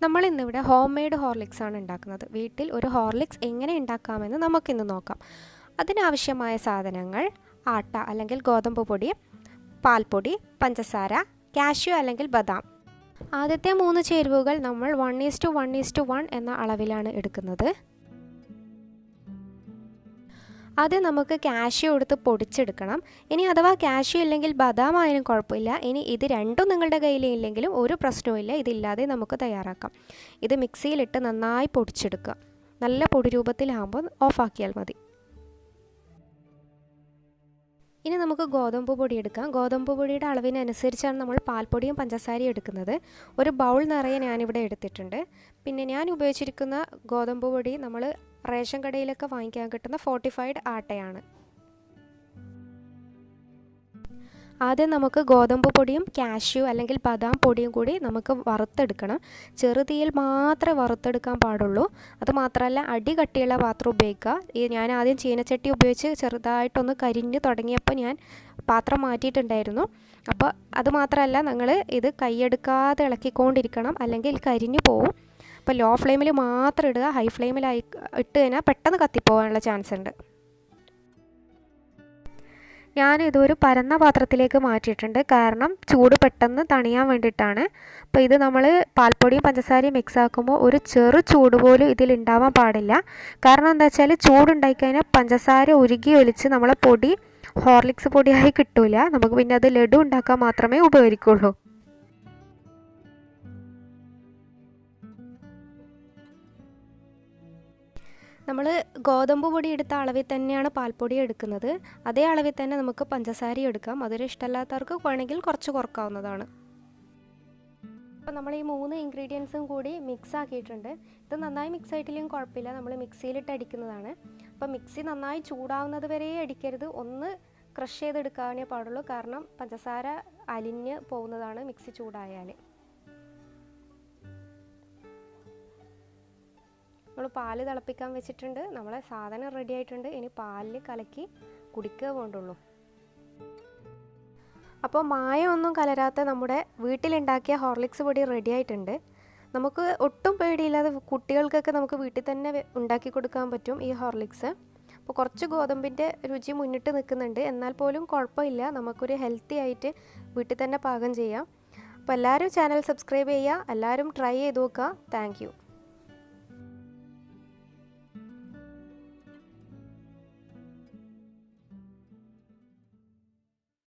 നമ്മൾ ഇന്നിവിടെ home made Horlicks ആണ് ഉണ്ടാക്കുന്നത്. വീട്ടിൽ ഒരു ഹോർലിക്സ് എങ്ങനെ ഉണ്ടാക്കാമെന്ന് നമുക്കിന്ന് നോക്കാം. അതിനാവശ്യമായ സാധനങ്ങൾ: ആട്ട അല്ലെങ്കിൽ ഗോതമ്പ് പൊടി, പാൽപ്പൊടി, പഞ്ചസാര, കാഷ്യൂ അല്ലെങ്കിൽ ബദാം. ആദ്യത്തെ 3 ചേരുവകൾ നമ്മൾ 1:1:1 എന്ന അളവിലാണ് എടുക്കുന്നത്. ആദ്യം നമുക്ക് കാഷ്യൂ എടുത്ത് പൊടിച്ചെടുക്കണം. ഇനി അഥവാ കാഷ്യൂ ഇല്ലെങ്കിൽ ബദാം ആയാലും കുഴപ്പമില്ല. ഇനി ഇത് രണ്ടും നിങ്ങളുടെ കയ്യിലില്ലെങ്കിലും ഒരു പ്രശ്നവുമില്ല, ഇതില്ലാതെ നമുക്ക് തയ്യാറാക്കാം. ഇത് മിക്സിയിലിട്ട് നന്നായി പൊടിച്ചെടുക്കുക. നല്ല പൊടി രൂപത്തിലാകുമ്പോൾ ഓഫാക്കിയാൽ മതി. ഇനി നമുക്ക് ഗോതമ്പ് പൊടി എടുക്കാം. ഗോതമ്പ് പൊടിയുടെ അളവിനനുസരിച്ചാണ് നമ്മൾ പാൽപ്പൊടിയും പഞ്ചസാരയും എടുക്കുന്നത്. ഒരു ബൗൾ നിറയെ ഞാനിവിടെ എടുത്തിട്ടുണ്ട്. പിന്നെ ഞാൻ ഉപയോഗിച്ചിരിക്കുന്ന ഗോതമ്പ് പൊടി നമ്മൾ റേഷൻ കടയിലൊക്കെ വാങ്ങിക്കാൻ കിട്ടുന്ന ഫോർട്ടിഫൈഡ് ആട്ടയാണ്. ആദ്യം നമുക്ക് ഗോതമ്പ് പൊടിയും കാഷ്യൂ അല്ലെങ്കിൽ ബദാം പൊടിയും കൂടി നമുക്ക് വറുത്തെടുക്കണം. ചെറുതീയിൽ മാത്രമേ വറുത്തെടുക്കാൻ പാടുള്ളൂ. അതുമാത്രമല്ല, അടി കട്ടിയുള്ള പാത്രം ഉപയോഗിക്കുക. ഞാൻ ആദ്യം ചീനച്ചട്ടി ഉപയോഗിച്ച് ചെറുതായിട്ടൊന്ന് കരിഞ്ഞ് തുടങ്ങിയപ്പോൾ ഞാൻ പാത്രം മാറ്റിയിട്ടുണ്ടായിരുന്നു. അപ്പോൾ അതുമാത്രമല്ല, നിങ്ങൾ ഇത് കൈയെടുക്കാതെ ഇളക്കിക്കൊണ്ടിരിക്കണം, അല്ലെങ്കിൽ കരിഞ്ഞു പോവും. അപ്പോൾ ലോ ഫ്ലെയിമിൽ മാത്രം ഇടുക. ഹൈ ഫ്ലെയിമിൽ ഇട്ട് കഴിഞ്ഞാൽ പെട്ടെന്ന് കത്തിപ്പോകാനുള്ള ചാൻസ് ഉണ്ട്. ഞാനിതൊരു പരന്ന പാത്രത്തിലേക്ക് മാറ്റിയിട്ടുണ്ട്, കാരണം ചൂട് പെട്ടെന്ന് തണിയാൻ വേണ്ടിയിട്ടാണ്. അപ്പോൾ ഇത് നമ്മൾ പാൽപ്പൊടിയും പഞ്ചസാരയും മിക്സ് ആക്കുമ്പോൾ ഒരു ചെറു ചൂട് പോലും ഇതിലുണ്ടാവാൻ പാടില്ല. കാരണം എന്താ വെച്ചാൽ, ചൂടുണ്ടായിക്കഴിഞ്ഞാൽ പഞ്ചസാര ഉരുകി ഒലിച്ച് നമ്മളെ പൊടി ഹോർലിക്സ് പൊടിയായി കിട്ടില്ല. നമുക്ക് പിന്നെ അത് ലഡു ഉണ്ടാക്കാൻ മാത്രമേ ഉപകരിക്കുള്ളൂ. നമ്മൾ ഗോതമ്പ് പൊടി എടുത്ത അളവിൽ തന്നെയാണ് പാൽപ്പൊടി എടുക്കുന്നത്. അതേ അളവിൽ തന്നെ നമുക്ക് പഞ്ചസാര എടുക്കാം. അതൊരു ഇഷ്ടമല്ലാത്തവർക്ക് വേണമെങ്കിൽ കുറച്ച് കുറക്കാവുന്നതാണ്. അപ്പോൾ നമ്മൾ ഈ 3 ഇൻഗ്രീഡിയൻസും കൂടി മിക്സ് ആക്കിയിട്ടുണ്ട്. ഇത് നന്നായി മിക്സ് ആയിട്ടില്ലെങ്കിൽ കുഴപ്പമില്ല, നമ്മൾ മിക്സിയിലിട്ട് അടിക്കുന്നതാണ്. അപ്പോൾ മിക്സി നന്നായി ചൂടാവുന്നത് വരെ അടിക്കരുത്, ഒന്ന് ക്രഷ് ചെയ്തെടുക്കാനേ പാടുള്ളൂ. കാരണം പഞ്ചസാര അലിഞ്ഞ് പോകുന്നതാണ് മിക്സി ചൂടായാൽ. നമ്മൾ പാല് തിളപ്പിക്കാൻ വെച്ചിട്ടുണ്ട്. നമ്മളെ സാധനം റെഡി ആയിട്ടുണ്ട്. ഇനി പാലിൽ കലക്കി കുടിക്കുക വേണ്ടുള്ളൂ. അപ്പോൾ മായമൊന്നും കലരാത്ത നമ്മുടെ വീട്ടിലുണ്ടാക്കിയ ഹോർലിക്സ് പൊടി റെഡി ആയിട്ടുണ്ട്. നമുക്ക് ഒട്ടും പേടിയില്ലാതെ കുട്ടികൾക്കൊക്കെ നമുക്ക് വീട്ടിൽ തന്നെ ഉണ്ടാക്കി കൊടുക്കാൻ പറ്റും ഈ ഹോർലിക്സ്. അപ്പോൾ കുറച്ച് ഗോതമ്പിൻ്റെ രുചി മുന്നിട്ട് നിൽക്കുന്നുണ്ട്, എന്നാൽ പോലും കുഴപ്പമില്ല. നമുക്കൊരു ഹെൽത്തി ആയിട്ട് വീട്ടിൽ തന്നെ പാകം ചെയ്യാം. അപ്പോൾ എല്ലാവരും ചാനൽ സബ്സ്ക്രൈബ് ചെയ്യുക, എല്ലാവരും ട്രൈ ചെയ്ത് നോക്കുക. Thank you.